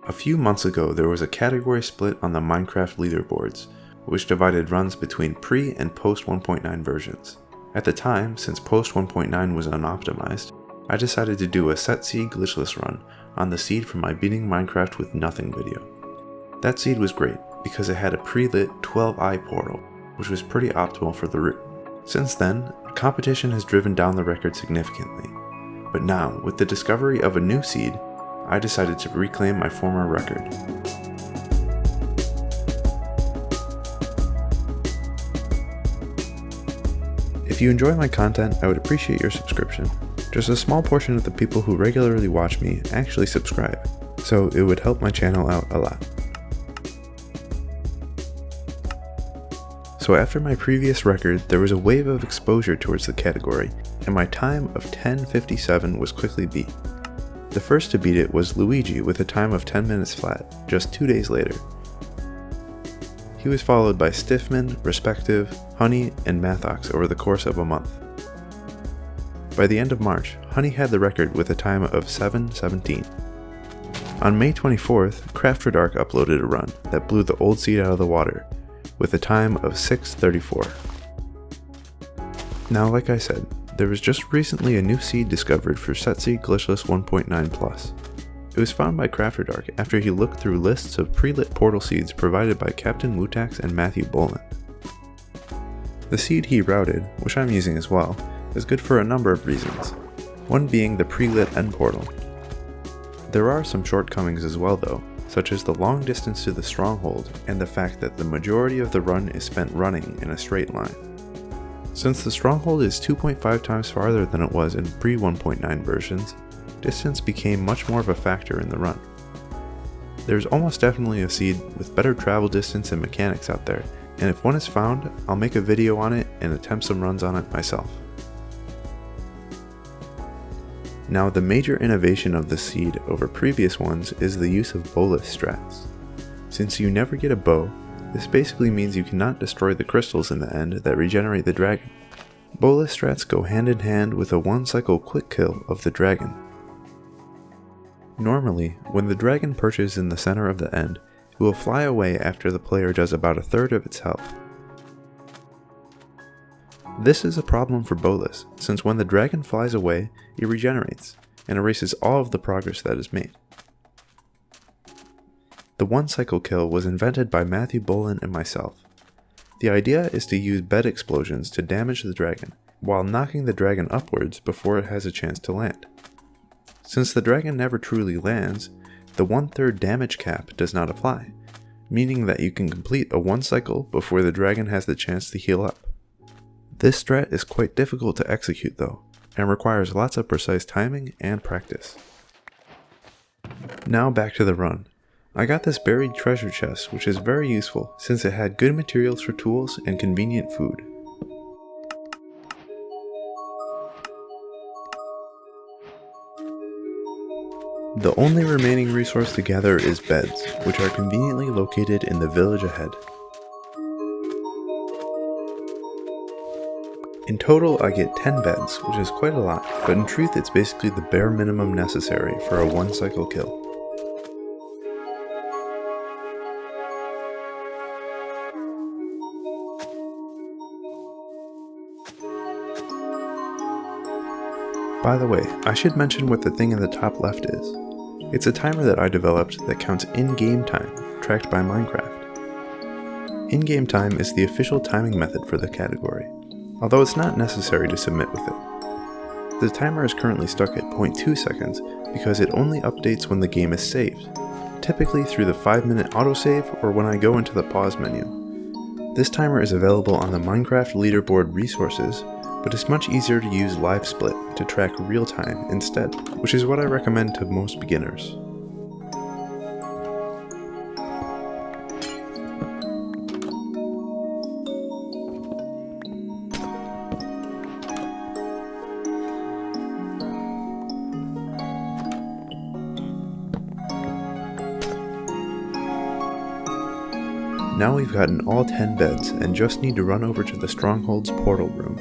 A few months ago, there was a category split on the Minecraft leaderboards, which divided runs between pre- and post 1.9 versions. At the time, since post 1.9 was unoptimized, I decided to do a set seed glitchless run on the seed from my beating Minecraft with nothing video. That seed was great because it had a pre-lit 12-eye portal, which was pretty optimal for the route. Since then, competition has driven down the record significantly, but now, with the discovery of a new seed, I decided to reclaim my former record. If you enjoy my content, I would appreciate your subscription. Just a small portion of the people who regularly watch me actually subscribe, so it would help my channel out a lot. So after my previous record, there was a wave of exposure towards the category, and my time of 10:57 was quickly beat. The first to beat it was Luigi with a time of 10 minutes flat, just 2 days later. He was followed by Stiffman, Respective, Honey, and Mathox over the course of a month. By the end of March, Honey had the record with a time of 7:17. On May 24th, Craft4Dark uploaded a run that blew the old seed out of the water, with a time of 6:34. Now, like I said, there was just recently a new seed discovered for Setseed Glitchless 1.9+. It was found by Craft4Dark after he looked through lists of pre-lit portal seeds provided by Captain Wutax and Matthew Boland. The seed he routed, which I'm using as well, is good for a number of reasons, one being the pre-lit end portal. There are some shortcomings as well though, such as the long distance to the stronghold and the fact that the majority of the run is spent running in a straight line. Since the stronghold is 2.5 times farther than it was in pre-1.9 versions, distance became much more of a factor in the run. There's almost definitely a seed with better travel distance and mechanics out there, and if one is found, I'll make a video on it and attempt some runs on it myself. Now, the major innovation of this seed over previous ones is the use of bowless strats. Since you never get a bow, this basically means you cannot destroy the crystals in the end that regenerate the dragon. Bowless strats go hand in hand with a one-cycle quick kill of the dragon. Normally, when the dragon perches in the center of the end, it will fly away after the player does about a third of its health. This is a problem for bowless, since when the dragon flies away, it regenerates, and erases all of the progress that is made. The one-cycle kill was invented by Matthew Boland and myself. The idea is to use bed explosions to damage the dragon, while knocking the dragon upwards before it has a chance to land. Since the dragon never truly lands, the 1/3 damage cap does not apply, meaning that you can complete a one cycle before the dragon has the chance to heal up. This strat is quite difficult to execute though, and requires lots of precise timing and practice. Now back to the run. I got this buried treasure chest, which is very useful since it had good materials for tools and convenient food. The only remaining resource to gather is beds, which are conveniently located in the village ahead. In total, I get 10 beds, which is quite a lot, but in truth it's basically the bare minimum necessary for a one-cycle kill. By the way, I should mention what the thing in the top left is. It's a timer that I developed that counts in-game time, tracked by Minecraft. In-game time is the official timing method for the category, although it's not necessary to submit with it. The timer is currently stuck at 0.2 seconds because it only updates when the game is saved, typically through the 5-minute autosave or when I go into the pause menu. This timer is available on the Minecraft leaderboard resources, but it's much easier to use LiveSplit to track real time instead, which is what I recommend to most beginners. Now we've gotten all 10 beds and just need to run over to the Stronghold's portal room.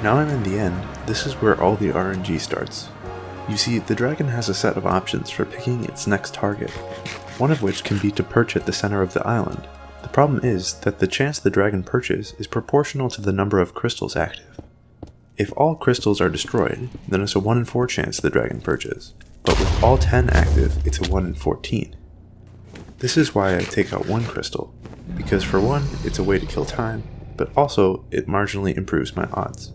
Now I'm in the end, this is where all the RNG starts. You see, the dragon has a set of options for picking its next target, one of which can be to perch at the center of the island. The problem is that the chance the dragon perches is proportional to the number of crystals active. If all crystals are destroyed, then it's a 1 in 4 chance the dragon perches, but with all 10 active, it's a 1 in 14. This is why I take out one crystal, because for one, it's a way to kill time, but also it marginally improves my odds.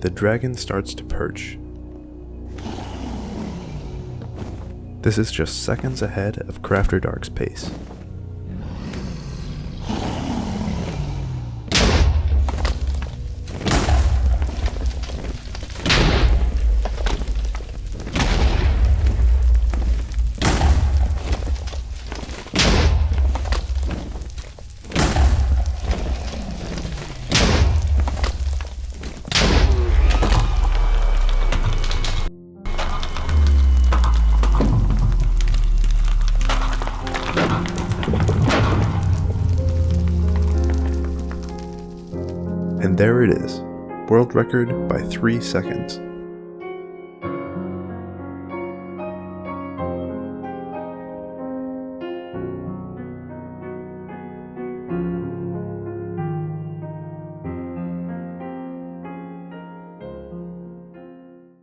The dragon starts to perch. This is just seconds ahead of Crafter Dark's pace. And there it is, world record by 3 seconds.